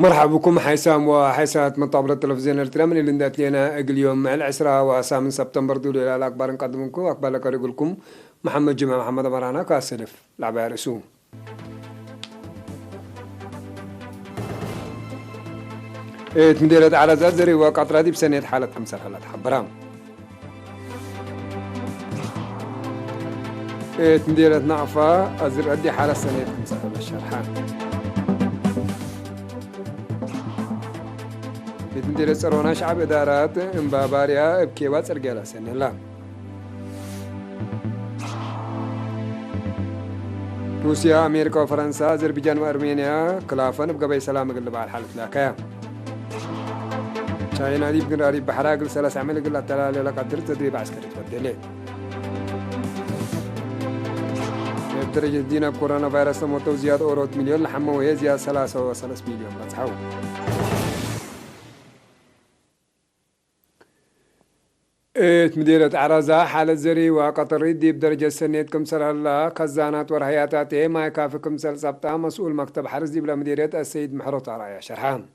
مرحبا بكم حيسام وحيسات من طابلة التلفزيون الارتلام اللي ندات لنا اليوم مع العشرة وسامن سبتمبر دولي الأخبار نقدم لكم أخبار لك لكم محمد جمع محمد مرانا كاسلف لعبة رسوم مديرة على زرزري وقطرة دي بسنة حالة كمسر هلا حبرام مديرة نعفة أزر أدي حالة سنة كمسر هلا الشرحان مديرة سرونا شعب إدارات إمباباريا بكيوات سرقالة سنة لا روسيا أمريكا وفرنسا أذربيجان وأرمينيا خلافا بقبي سلام قلب على الحالة لاكايا شاينا دي بقراري بحراق السلاس عمل قل التلالي لقدر تدريب عسكري تودي درجة دينا كورونا فيروس موتو زيادة أوروت مليون لحمة وهي زيادة 3.3 مليون بتحاول مديرة عرزة حالة زري وقطري دي بدرجة سنة كمسر هلا خزانات ورهياتات ما يكافي كمسر سبتا مسؤول مكتب حرز دي بلا مديرية السيد محروط عرايا شرحان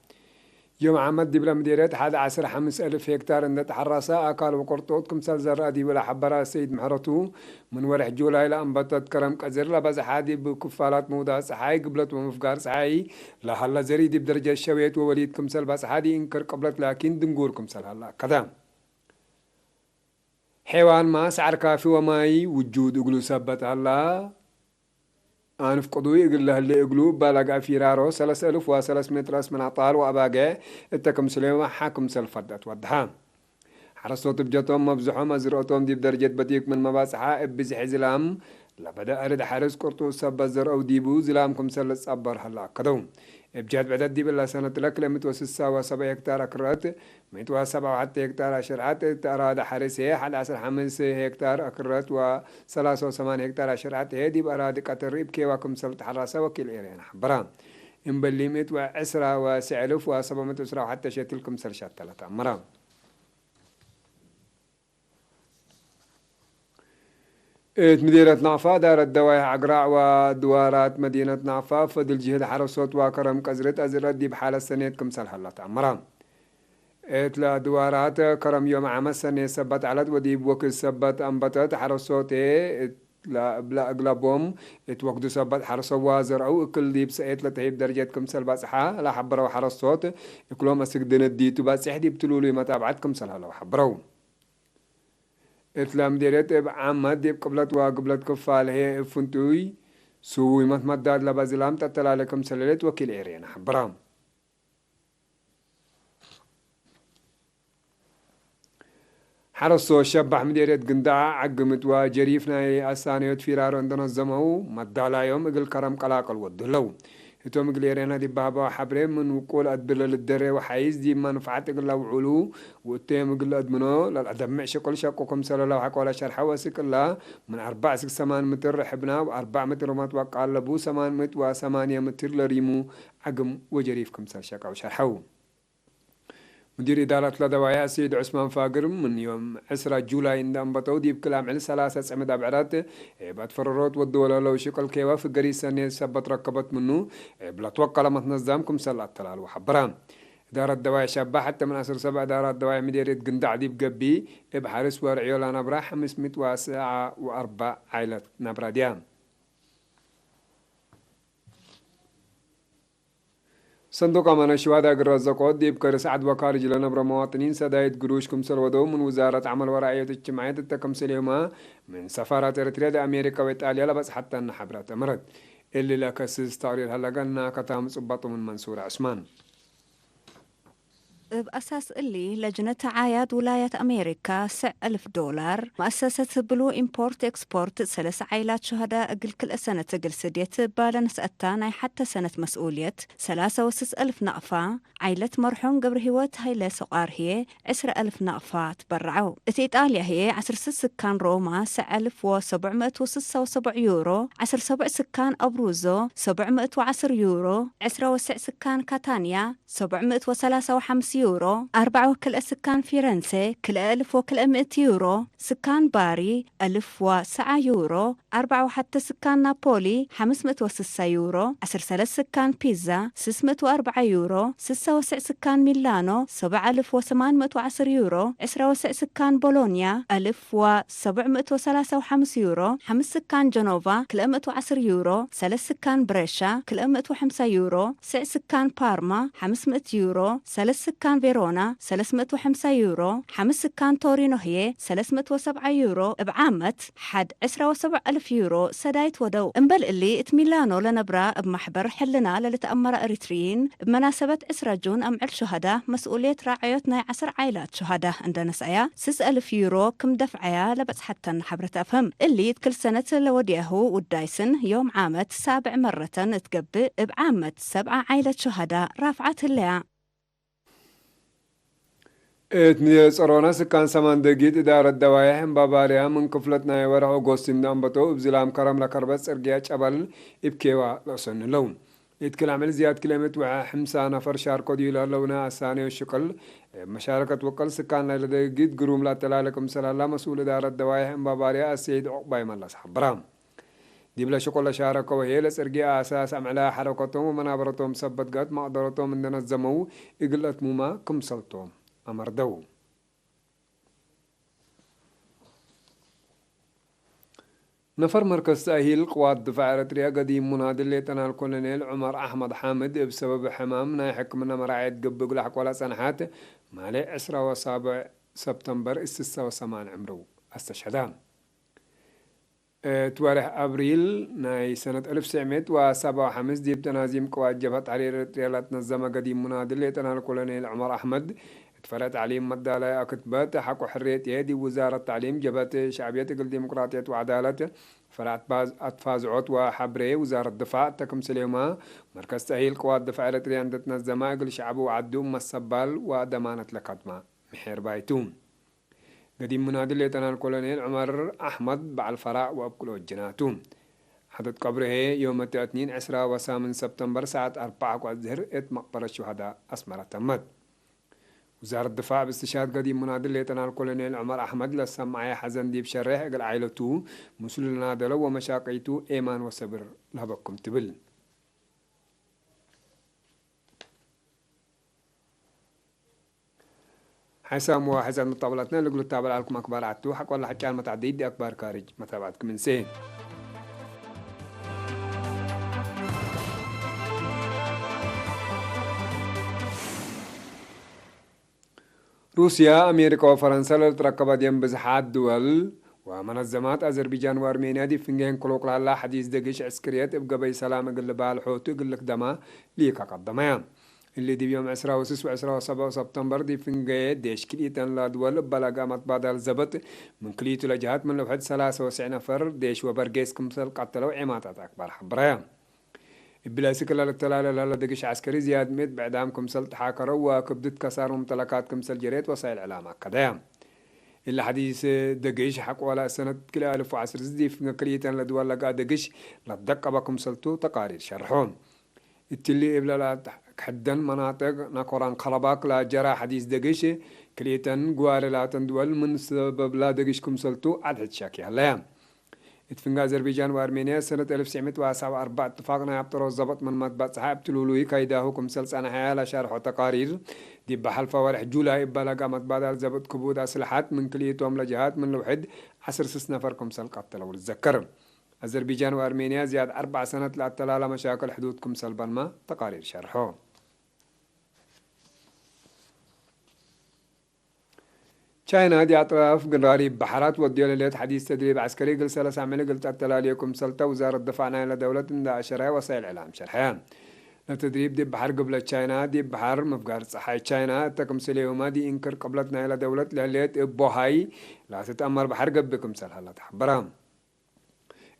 يوم عمد دي بلا مديرية 11,500 هكتار ان تحرسا اكال وقرطوط كمسر زرع دي بلا حبرا السيد محروطو من ورح جولاي لأنبطت كرم كزر لبز حادي بكفالات مودا صحاي قبلت ومفقار صحاي لحلا زري دي بدرجة الشويت ووليد كمسر بس حادي انكر قبلت لكن دنقور كمسر هلا كذا حيوان ما سعر كافي وماي وجود اقلو سبت الله انف قضوي اقل له اللي اقلو بالاقا فيرارو 3,300 راس من عطال واباقع اتكم سليمة حاكم سلفدت ودها حرصوت بجاتهم مبزحهم ازرقتهم دي بدرجة بديك من مباسحة ابزح زلام لبدا ارد حارس قرطو سبت زر او ديبو زلامكم سلس ابر هلا قدوم بجاد بعدد دي بالله سنة لك لمتوسسة وسبع هكتار أكرات متوسبع حتى هكتار أشرعات أراد حارسية 11,500 هكتار أكرات و3.8 هكتار أشرعات هدي بأراد قطريب كي وكم سلط حراسة وكيل إيران حبران إمبليمت وعسرة وسعلف وسبعمت أسرة حتى شاتلكم سرشات ثلاثة مرام مدينة نعفا دارت دوايا عقراع ودوارات مدينة نعفا فضل جهد حرصوت وكرم كزرت أزرت دي بحالة سنة كمسال حلتا مرام اتلا دوارات كرم يوم عام السنة سبت علت ودي بوك سبت أنبتت حرصوت لا بلا أغلبهم اتوقدوا سبت حرصوا وازر أو كل دي بسئت لتهيب درجة كمسال باسحة لا حبروا حرصوت يكلهم أسكدنا الديتو باسح دي بتلولي متابعت كمسال هلا وحبروا إتلام ديرت عامة ديب قبلت وقبلت كفال هي فنتوي سوي متمدد لبازلام تطلع لكم سلالت وكيل إيرين حبرام حرصو شبح مديرت قنداع عقمت وجريفنا أسانيوت فيرارو عندنا الزمو مدالا يوم اقل كرم قلاقل ودلو هتوم قليرينا دي بابا حبرين من وقول أدبل للدري وحيز دي ما نفعت قل له علو وتيم قل أدمنو للأدمع شكل شاكوكم سلا لو حكوا لا شرحة وسك الله من 4 متر حبنا و4 متر ما توقع لبو 8 متر و8 متر لريمو عقم وجريفكم سل شاكا وشرحو مدير إدارة الدوايا سيد عثمان فاقر من يوم 10 جولاي عندما بطو ديب كلام على 3 عمد أبعرات بعد فرارات والدولة لو شكل كيوا في قريسة سبت ركبت منه بلا توقع لما تنظمكم سلة التلال وحبران إدارة الدوايا شابة حتى من 7 إدارة الدوايا مديرية قندع ديب قبي بحارس ورعيولا نبرا 504 عائلة نبرا ديام صندوق أمانة شهداء الرزاقات ديب كرس عد وكارج لنبرة مواطنين سدايد قروش كمسل ودو من وزارة عمل ورعاية اجتماعية التكمسل يوما من سفارة إريتريا أمريكا وإيطاليا لبس حتى النحبرات أمرت اللي لكسس تاريخ هلقنا كتام صبط من منصور عثمان بأساس اللي لجنة عايد ولاية أمريكا $1,000 مؤسسة بلو إمبورت إكسبورت 3 عائلات شهداء قل كل سنة قل سديت بالنس التاني حتى سنة مسؤولية 3,600 نقفة عائلة مرحوم قبر هوات هايلة سقار هي 10,000 نقفة تبرعوا إيطاليا هي 10 سكان روما 776 يورو 10 سكان أبروزو 710 يورو 10 سكان كاتانيا 753 يورو 4 سكان فرنسا كل 1100 يورو سكان باري 1009 يورو 4 حتى سكان نابولي 506 يورو 13 سكان بيزا 604 يورو 6 سكان ميلانو 7810 يورو 10 سكان بولونيا 1735 يورو 5 سكان جنوفا كل 110 يورو 3 سكان بريشا كل 105 يورو 9 سكان بارما 500 يورو 3 سكان فيرونا 305 يورو 5 سكان تورينو هي 307 يورو بعامة حد 17000 يورو سدايت ودو انبل اللي اتميلانو لنبرا بمحبر حلنا للتأمر اريتريين بمناسبة 10 جون امعل شهداء مسؤولية راعيتنا 10 عائلات شهداء عندنا سايا 6000 يورو كم دفعيا لبس حتى نحبر تفهم اللي كل سنة لوديه والدايسن يوم عامة 7 مرة تقبل بعامة 7 عائلة شهداء رافعت الليا صرونا سكان سمان دقيت إدارة دوايح باباريا من كفلتنا يورع أغسطين دامبتو بزلام كرم لكربت سرقيا جبل إبكيوا لوسن لون يتكل عمل زياد كلمة وعا حمسا نفر شاركو ديولا لونا الثاني والشكل مشاركة وكل سكان لدقيت قروم لا تلالكم سلالة مسؤول إدارة دوايح باباريا السيد عقباي مالا صحبرام دي بلا شكل شاركو وهي لسرقيا أساس عملا حركتهم ومنابرتهم سبت قد مقدرتهم من دنا الزمو إقلت موما كم سلطهم أمردو نفر مركز تأهيل قوات دفاع إريتريا قديم منادل ليتنال الكولونيل عمر أحمد حامد بسبب حمام نايحك من مراعية قبق لحق ولا سنحات مالي 17 سبتمبر السسة وثمان عمرو استشهدان تواريخ أبريل ناي سنة 1957 ديب تنازيم قوات جبهة تحرير إريتريا لتنظم قديم منادل ليتنال الكولونيل عمر أحمد فرات تعليم مدالة أكتبات حق حرية يدي وزارة التعليم جبهة شعبية الديمقراطية وعدالة فرات أتفازعوت وحبري وزارة الدفاع تكم سليما مركز تأهيل قوات دفاع إريتريا عندتنا الزماء قل شعب وعدو مسبال ودمانة لقدمة محير بايتوم قديم منادل ليتنال الكولونيل عمر أحمد بعد الفراء وأبكلو الجناتوم حدث قبره يوم الاثنين 10 سبتمبر ساعة 4 وزهر مقبرة الشهداء أسمرة تمت وزارة الدفاع باستشهاد قديم منادل ليتنال الكولونيل عمر أحمد لسمعي حزن ديب شريح قل عائلته مسؤول نادلو ومشاقيته إيمان وصبر لهبكم تبل حسام وحسن طاولتنا اللي قلت تابع لكم أكبر عدتو حق والله حكان متعديد دي أكبر كارج متابعتكم من سين روسيا أمريكا وفرنسا لتركبت بزحات دول ومنظمات أذربيجان وأرمينيا دي فنجين كلوك لها حديث دقيش عسكريات ابقى بي سلام قل بالحوتو قل لك دما ليك قدميا اللي دي بيوم 10 و7 سبتمبر دي فنجين ديش كليتان لا دول بلغامت بعد الزبط من كليتو لجهات من لوحد 93 نفر ديش وبرقيس كمسل قتلوا عماتات أكبر حبريا بلاسك للتلالة لا دقيش عسكري زياد ميت بعدام كمسل تحاكروا وكبدت كسار ممتلكات كمسل جريت وسائل إعلام كدام إلا حديث دقيش حق ولا سنة كلا 1010 زدي في كليتان لدول لقا دقيش لدق بكمسلتو تقارير شرحون التلي إبلا لا حدن مناطق نقران قرباك لا جرى حديث دقيش كليتان قوار لا تندول من سبب لا دقيش كمسلتو عدد شاكي هلا اتفنق أذربيجان وأرمينيا سنة 1974 اتفاقنا يبطروا الزبط من مطبع صحاب تلولوي كايداهو كمسل سنة حيالة شارح وتقارير دي بحلفة ورح جولاي إبالا مطبع الزبط كبود أسلحات من كليتهم لجهات من لوحد 10 نفر كمسل قتلوا الذكر أذربيجان وأرمينيا زياد 4 سنة لأتلالة مشاكل حدود كمسل بنما تقارير شرحوا تشاينا دي أطراف قنراري بحرات وديول ليت حديث تدريب عسكري قل 3 عملي قلت أتلاليكم سلطة وزارة الدفاع إلى دولة عشرة وسائل إعلام شرحيان التدريب دي بحر قبل تشاينا دي بحر مفقار صحي تشاينا تكم سليهما دي إنكر قبلتنا إلى دولة لليت إبوهاي لا تتأمر بحر قبكم سلحة تحبرام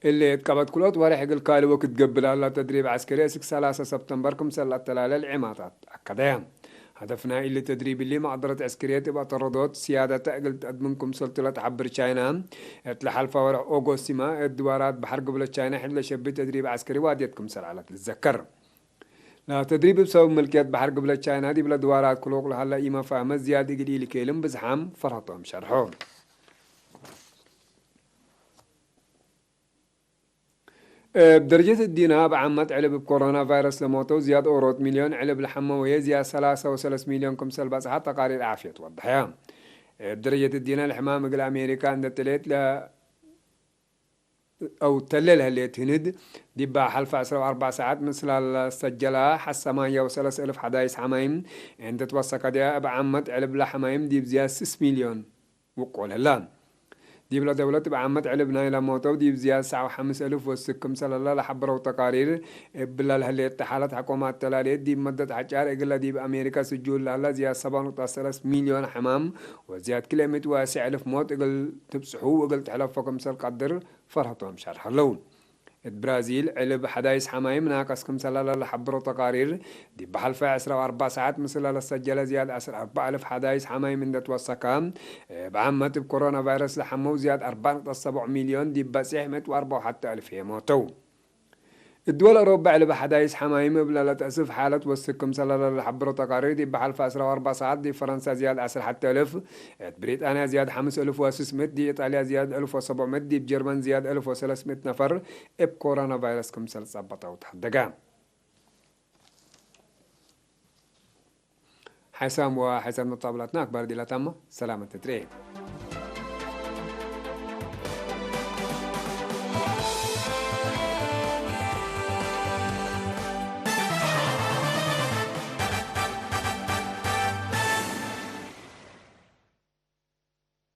اللي اتقبض كلوت ورح يقل كالي وقت قبل الله تدريب عسكري 3 سبتمبر كم سلة التلالة العماتات أكدام هدفنا اللي تدريب اللي معضرة عسكرية تبقى تردد سيادة تقلت أدمنكم سلطلة عبر تشاينا اتلحل فورح أوغوستيما الدوارات بحر قبل تشاينا حل شبي تدريب عسكري واديتكم سلالة للذكر لا تدريب بسبب ملكيات بحر قبل تشاينا دي بلا دوارات كلوق لهلا إيما فاهمة زيادة قليل كيلم بزحام فرحتهم شرحوه. بدرجة الدينار بعمت علب بكورونا فيروس لموتو زياد أوروت مليون علب الحموية زياد 3.3 مليون كمسل بس حتى تقارير عافية توضحها. بدرجة الدينار الحمام قل أمريكا عند التلات أو تللها اللي تهند دي بحلفة 4 ساعات مثل السجلة حسا ما يوصل 1000 حدايس حمايم عند توثق دي بعمت علب لحمايم دي بزياد 6 مليون وقول هلا دي بلا دولة بعمت علبنا إلى موتو دي بزيادة 5,000 والسكم سلالة لحبروا تقارير بلا الهلية حالة حكومات تلالية دي بمدة حجار إقلا دي بأمريكا سجول لها زيادة 7.3 مليون حمام وزيادة كلمة واسع ألف موت إقل تبسحو إقل تحلفكم سل قدر فرحتهم شرح اللون. البرازيل علب حدايس حمايم ناقص كم سلالة لحبروا تقارير دي بحلفة 4 ساعات مثل السجلة زيادة 4,000 حدايس حمايم من توثقان بعمة بكورونا فيروس لحمو زيادة 4.7 مليون دي بسحمة و4 حتى ألف يموتوا. الدول الأوروبية علب حدايس حمايم بلا لا تأسف حالة وسكم سلالة لحبروا تقارير دي بحلفة 4 ساعات دي فرنسا زيادة 10 حتى ألف بريطانيا زيادة 5,600 دي إيطاليا زيادة 1,700 دي بجرمن زيادة 1,300 نفر بكورونا فيروس كم سل صبطة وتحدقا. حسام وحسام مطابلاتنا أكبر دي لا تم سلامة تتريه.